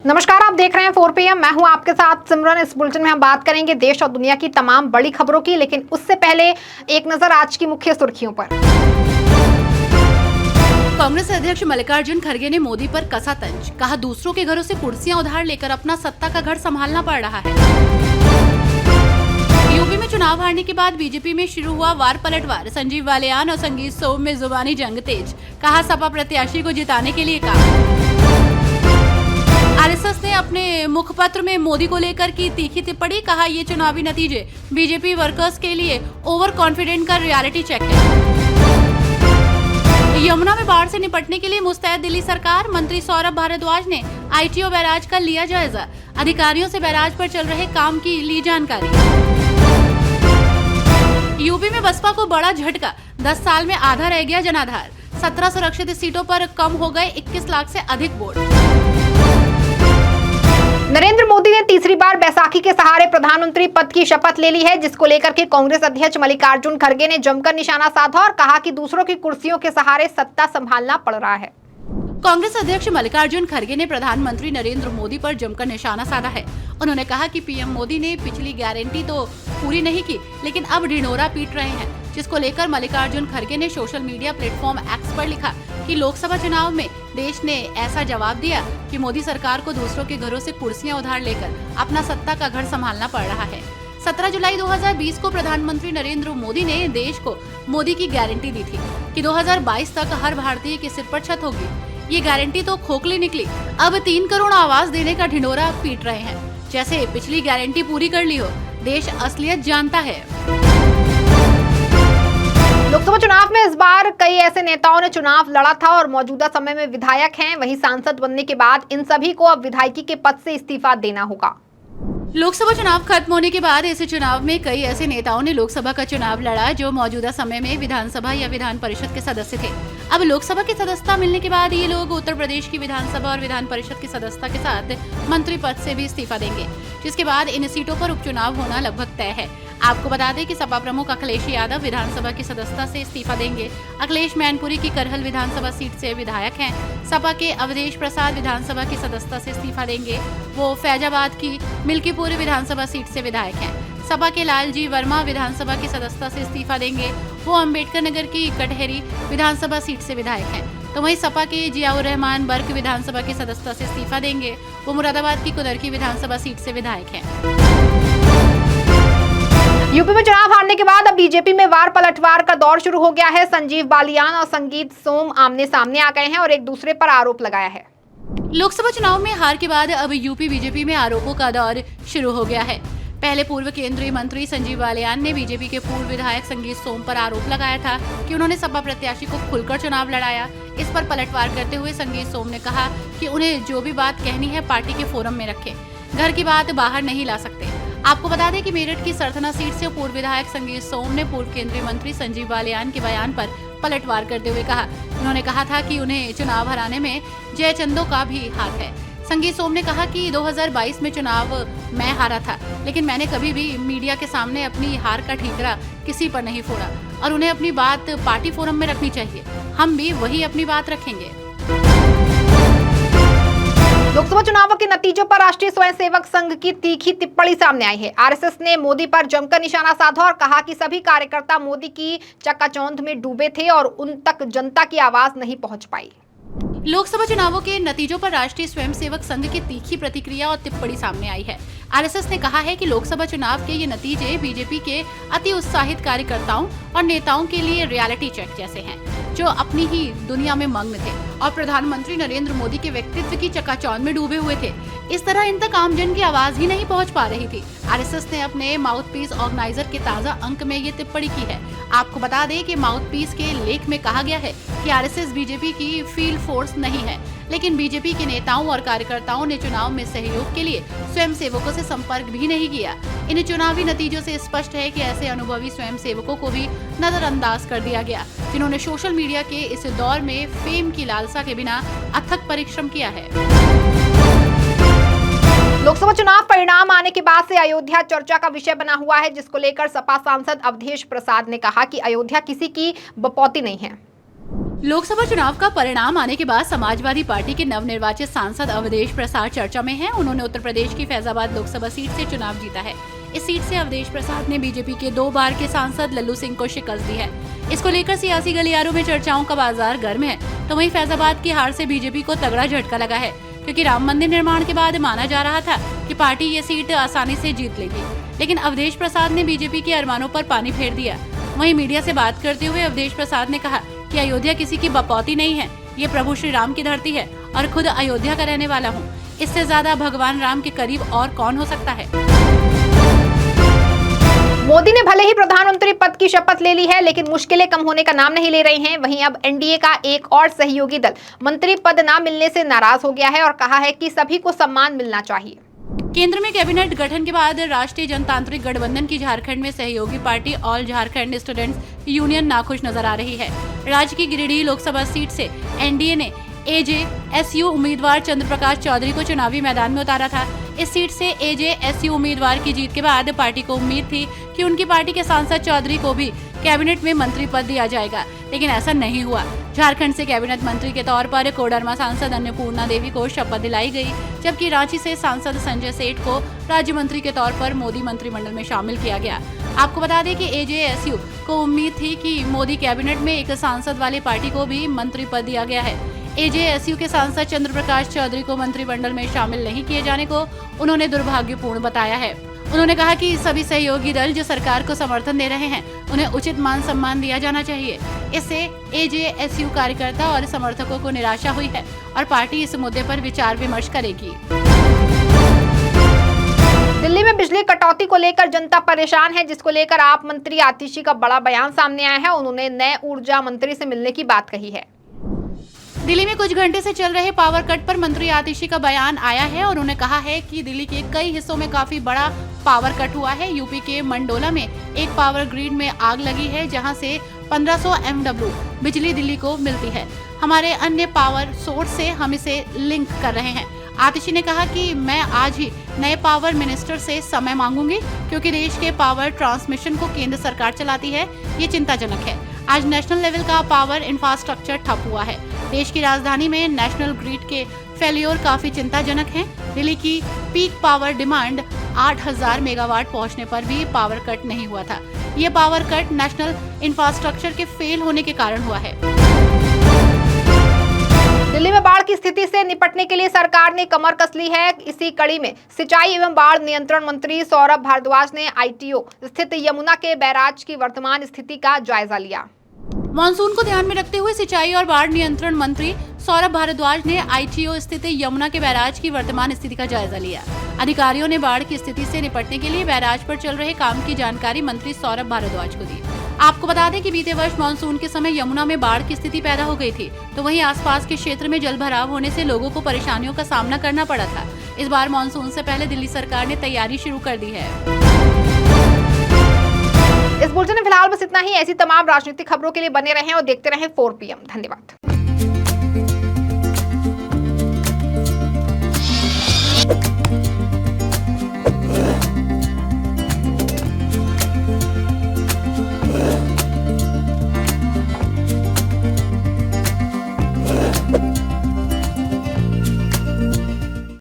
नमस्कार, आप देख रहे हैं 4 PM। मैं हूं आपके साथ सिमरन। इस बुलेटिन में हम बात करेंगे देश और दुनिया की तमाम बड़ी खबरों की, लेकिन उससे पहले एक नजर आज की मुख्य सुर्खियों पर। कांग्रेस अध्यक्ष मल्लिकार्जुन खड़गे ने मोदी पर कसा तंज, कहा दूसरों के घरों से कुर्सियां उधार लेकर अपना सत्ता का घर संभालना पड़ रहा है। यूपी में चुनाव हारने के बाद बीजेपी में शुरू हुआ वार पलटवार, संजीव बालियान और संगीत सोम में जुबानी जंग तेज, कहा सपा प्रत्याशी को जिताने के लिए काम। आरएसएस ने अपने मुखपत्र में मोदी को लेकर की तीखी टिप्पणी, कहा ये चुनावी नतीजे बीजेपी वर्कर्स के लिए ओवर कॉन्फिडेंट का रियलिटी चेक है। यमुना में बाढ़ से निपटने के लिए मुस्तैद दिल्ली सरकार, मंत्री सौरभ भारद्वाज ने आईटीओ बैराज का लिया जायजा, अधिकारियों से बैराज पर चल रहे काम की ली जानकारी। यूपी में बसपा को बड़ा झटका, 10 साल में आधा रह गया जनाधार, 17 सुरक्षित सीटों पर कम हो गए 21 लाख से अधिक वोट। नरेंद्र मोदी ने तीसरी बार बैसाखी के सहारे प्रधानमंत्री पद की शपथ ले ली है, जिसको लेकर के कांग्रेस अध्यक्ष मल्लिकार्जुन खड़गे ने जमकर निशाना साधा और कहा कि दूसरों की कुर्सियों के सहारे सत्ता संभालना पड़ रहा है। कांग्रेस अध्यक्ष मल्लिकार्जुन खड़गे ने प्रधानमंत्री नरेंद्र मोदी पर जमकर निशाना साधा है। उन्होंने कहा कि पीएम मोदी ने पिछली गारंटी तो पूरी नहीं की, लेकिन अब ढिंढोरा पीट रहे हैं, जिसको लेकर मल्लिकार्जुन खड़गे ने सोशल मीडिया प्लेटफॉर्म एक्स पर लिखा कि लोकसभा चुनाव में देश ने ऐसा जवाब दिया कि मोदी सरकार को दूसरों के घरों से कुर्सियां उधार लेकर अपना सत्ता का घर संभालना पड़ रहा है। 17 जुलाई 2020 को प्रधानमंत्री नरेंद्र मोदी ने देश को मोदी की गारंटी दी थी कि 2022 तक हर भारतीय के सिर पर छत होगी। ये गारंटी तो खोखली निकली। अब 3 करोड़ आवास देने का ढिंढोरा पीट रहे हैं, जैसे पिछली गारंटी पूरी कर ली हो। देश असलियत जानता है। लोकसभा चुनाव में इस बार कई ऐसे नेताओं ने चुनाव लड़ा था और मौजूदा समय में विधायक हैं। वहीं सांसद बनने के बाद इन सभी को अब विधायकी के पद से इस्तीफा देना होगा। लोकसभा चुनाव खत्म होने के बाद इस चुनाव में कई ऐसे नेताओं ने लोकसभा का चुनाव लड़ा जो मौजूदा समय में विधानसभा या विधान परिषद के सदस्य थे। अब लोकसभा की सदस्यता मिलने के बाद ये लोग उत्तर प्रदेश की विधानसभा और विधान परिषद की सदस्यता के साथ मंत्री पद से भी इस्तीफा देंगे, जिसके बाद इन सीटों पर उपचुनाव होना लगभग तय है। आपको बता दें कि सपा प्रमुख अखिलेश यादव विधानसभा की सदस्यता से इस्तीफा देंगे। अखिलेश मैनपुरी की करहल विधानसभा सीट से विधायक हैं। सपा के अवधेश प्रसाद विधानसभा की सदस्यता से इस्तीफा देंगे। वो फैजाबाद की मिल्कीपुर विधानसभा सीट से विधायक हैं। सपा के लालजी वर्मा विधानसभा की सदस्यता से इस्तीफा देंगे। वो अम्बेडकर नगर की कटहरी विधानसभा सीट से विधायक हैं। तो वहीं सपा के जियाउर रहमान बर्क विधानसभा की सदस्यता से इस्तीफा देंगे। वो मुरादाबाद की कुदरकी विधानसभा सीट से विधायक हैं। यूपी में चुनाव हारने के बाद अब बीजेपी में वार पलटवार का दौर शुरू हो गया है। संजीव बालियान और संगीत सोम आमने सामने आ गए हैं और एक दूसरे पर आरोप लगाया है। लोकसभा चुनाव में हार के बाद अब यूपी बीजेपी में आरोपों का दौर शुरू हो गया है। पहले पूर्व केंद्रीय मंत्री संजीव बालियान ने बीजेपी के पूर्व विधायक संगीत सोम पर आरोप लगाया था कि उन्होंने सपा प्रत्याशी को खुलकर चुनाव लड़ाया। इस पर पलटवार करते हुए संगीत सोम ने कहा कि उन्हें जो भी बात कहनी है पार्टी के फोरम में रखें, घर की बात बाहर नहीं ला सकते। आपको बता दें कि मेरठ की सरथना सीट से पूर्व विधायक संगीत सोम ने पूर्व केंद्रीय मंत्री संजीव बालियान के बयान पर पलटवार करते हुए कहा, उन्होंने कहा था कि उन्हें चुनाव हराने में जयचंदो का भी हाथ है। संगीत सोम ने कहा कि 2022 में चुनाव मैं हारा था, लेकिन मैंने कभी भी मीडिया के सामने अपनी हार का ठीकरा किसी पर नहीं फोड़ा और उन्हें अपनी बात पार्टी फोरम में रखनी चाहिए। हम भी वही अपनी बात रखेंगे। लोकसभा चुनावों के नतीजों पर राष्ट्रीय स्वयंसेवक संघ की तीखी टिप्पणी सामने आई है। आरएसएस ने मोदी पर जमकर निशाना साधा और कहा कि सभी कार्यकर्ता मोदी की चकाचौंध में डूबे थे और उन तक जनता की आवाज नहीं पहुंच पाई। लोकसभा चुनावों के नतीजों पर राष्ट्रीय स्वयंसेवक संघ की तीखी प्रतिक्रिया और टिप्पणी सामने आई है। आरएसएस ने कहा है कि लोकसभा चुनाव के ये नतीजे बीजेपी के अति उत्साहित कार्यकर्ताओं और नेताओं के लिए रियलिटी चेक जैसे हैं, जो अपनी ही दुनिया में मग्न थे और प्रधानमंत्री नरेंद्र मोदी के व्यक्तित्व की चकाचौंध में डूबे हुए थे। इस तरह इन तक आमजन की आवाज ही नहीं पहुंच पा रही थी। आरएसएस ने अपने माउथपीस ऑर्गेनाइजर के ताजा अंक में ये टिप्पणी की है। आपको बता दें कि माउथपीस के लेख में कहा गया है कि आरएसएस बीजेपी की फील्ड फोर्स नहीं है, लेकिन बीजेपी के नेताओं और कार्यकर्ताओं ने चुनाव में सहयोग के लिए स्वयंसेवकों से संपर्क भी नहीं किया। इन चुनावी नतीजों से स्पष्ट है कि ऐसे अनुभवी स्वयंसेवकों को भी नजरअंदाज कर दिया गया, जिन्होंने सोशल मीडिया के इस दौर में फेम की लालसा के बिना अथक परिश्रम किया है। लोकसभा चुनाव परिणाम आने के बाद से अयोध्या चर्चा का विषय बना हुआ है, जिसको लेकर सपा सांसद अवधेश प्रसाद ने कहा कि अयोध्या किसी की बपौती नहीं है। लोकसभा चुनाव का परिणाम आने के बाद समाजवादी पार्टी के नवनिर्वाचित सांसद अवधेश प्रसाद चर्चा में हैं। उन्होंने उत्तर प्रदेश की फैजाबाद लोकसभा सीट से चुनाव जीता है। इस सीट से अवधेश प्रसाद ने बीजेपी के 2 बार के सांसद लल्लू सिंह को शिकस्त दी है। इसको लेकर सियासी गलियारों में चर्चाओं का बाजार गर्म है। तो वहीं फैजाबाद की हार से बीजेपी को तगड़ा झटका लगा है, क्योंकि राम मंदिर निर्माण के बाद माना जा रहा था कि पार्टी ये सीट आसानी से जीत लेगी, लेकिन अवधेश प्रसाद ने बीजेपी के अरमानों पर पानी फेर दिया। वहीं मीडिया से बात करते हुए अवधेश प्रसाद ने कहा कि अयोध्या किसी की बपौती नहीं है, ये प्रभु श्री राम की धरती है और खुद अयोध्या का रहने वाला हूँ। इससे ज्यादा भगवान राम के करीब और कौन हो सकता है। मोदी ने भले ही प्रधानमंत्री पद की शपथ ले ली है, लेकिन मुश्किलें कम होने का नाम नहीं ले रही हैं। वहीं अब एनडीए का एक और सहयोगी दल मंत्री पद न मिलने से नाराज हो गया है और कहा है कि सभी को सम्मान मिलना चाहिए। केंद्र में कैबिनेट गठन के बाद राष्ट्रीय जनतांत्रिक गठबंधन की झारखंड में सहयोगी party all Jharkhand students union नाखुश नजर आ रही है। राज्य की गिरिडीह लोकसभा सीट से एनडीए ने एजेएसयू उम्मीदवार चंद्र प्रकाश चौधरी को चुनावी मैदान में उतारा था। इस सीट से एजेएसयू उम्मीदवार की जीत के बाद पार्टी को उम्मीद थी कि उनकी पार्टी के सांसद चौधरी को भी कैबिनेट में मंत्री पद दिया जाएगा, लेकिन ऐसा नहीं हुआ। झारखंड से कैबिनेट मंत्री के तौर पर कोडरमा सांसद अन्नपूर्णा देवी को शपथ दिलाई गई, जबकि रांची से सांसद संजय सेठ को राज्य मंत्री के तौर पर मोदी मंत्रिमंडल में शामिल किया गया। आपको बता दें कि एजेएसयू को उम्मीद थी कि मोदी कैबिनेट में एक सांसद वाली पार्टी को भी मंत्री पद दिया गया है। एजेएसयू के सांसद चंद्र प्रकाश चौधरी को मंत्रिमंडल में शामिल नहीं किए जाने को उन्होंने दुर्भाग्यपूर्ण बताया है। उन्होंने कहा कि सभी सहयोगी दल जो सरकार को समर्थन दे रहे हैं, उन्हें उचित मान सम्मान दिया जाना चाहिए। इससे एजेएसयू कार्यकर्ता और समर्थकों को निराशा हुई है और पार्टी इस मुद्दे पर विचार विमर्श करेगी। दिल्ली में बिजली कटौती को लेकर जनता परेशान है, जिसको लेकर आप मंत्री आतिशी का बड़ा बयान सामने आया है। उन्होंने नए ऊर्जा मंत्री से मिलने की बात कही है। दिल्ली में कुछ घंटे से चल रहे पावर कट पर मंत्री आतिशी का बयान आया है और उन्होंने कहा है कि दिल्ली के कई हिस्सों में काफी बड़ा पावर कट हुआ है। यूपी के मंडोला में एक पावर ग्रिड में आग लगी है, जहां से 1500 MW बिजली दिल्ली को मिलती है। हमारे अन्य पावर सोर्स से हम इसे लिंक कर रहे हैं। आतिशी ने कहा कि मैं आज ही नए पावर मिनिस्टर से समय मांगूंगी, क्योंकि देश के पावर ट्रांसमिशन को केंद्र सरकार चलाती है। ये चिंताजनक है। आज नेशनल लेवल का पावर इंफ्रास्ट्रक्चर ठप हुआ है। देश की राजधानी में नेशनल ग्रिड के फेल्योर काफी चिंताजनक हैं। दिल्ली की पीक पावर डिमांड 8000 मेगावाट पहुंचने पर भी पावर कट नहीं हुआ था। ये पावर कट नेशनल इंफ्रास्ट्रक्चर के फेल होने के कारण हुआ है। दिल्ली में बाढ़ की स्थिति से निपटने के लिए सरकार ने कमर कस ली है। इसी कड़ी में सिंचाई एवं बाढ़ नियंत्रण मंत्री सौरभ भारद्वाज ने आईटीओ स्थित यमुना के बैराज की वर्तमान स्थिति का जायजा लिया। मानसून को ध्यान में रखते हुए सिंचाई और बाढ़ नियंत्रण मंत्री सौरभ भारद्वाज ने आईटीओ स्थित यमुना के बैराज की वर्तमान स्थिति का जायजा लिया। अधिकारियों ने बाढ़ की स्थिति से निपटने के लिए बैराज पर चल रहे काम की जानकारी मंत्री सौरभ भारद्वाज को दी। आपको बता दें कि बीते वर्ष मानसून के समय यमुना में बाढ़ की स्थिति पैदा हो गई थी, तो वहीं आसपास के क्षेत्र में जलभराव होने से लोगों को परेशानियों का सामना करना पड़ा था। इस बार मानसून से पहले दिल्ली सरकार ने तैयारी शुरू कर दी है। इस बुलेटिन में फिलहाल बस इतना ही। ऐसी तमाम राजनीतिक खबरों के लिए बने रहें और देखते रहें 4 PM। धन्यवाद।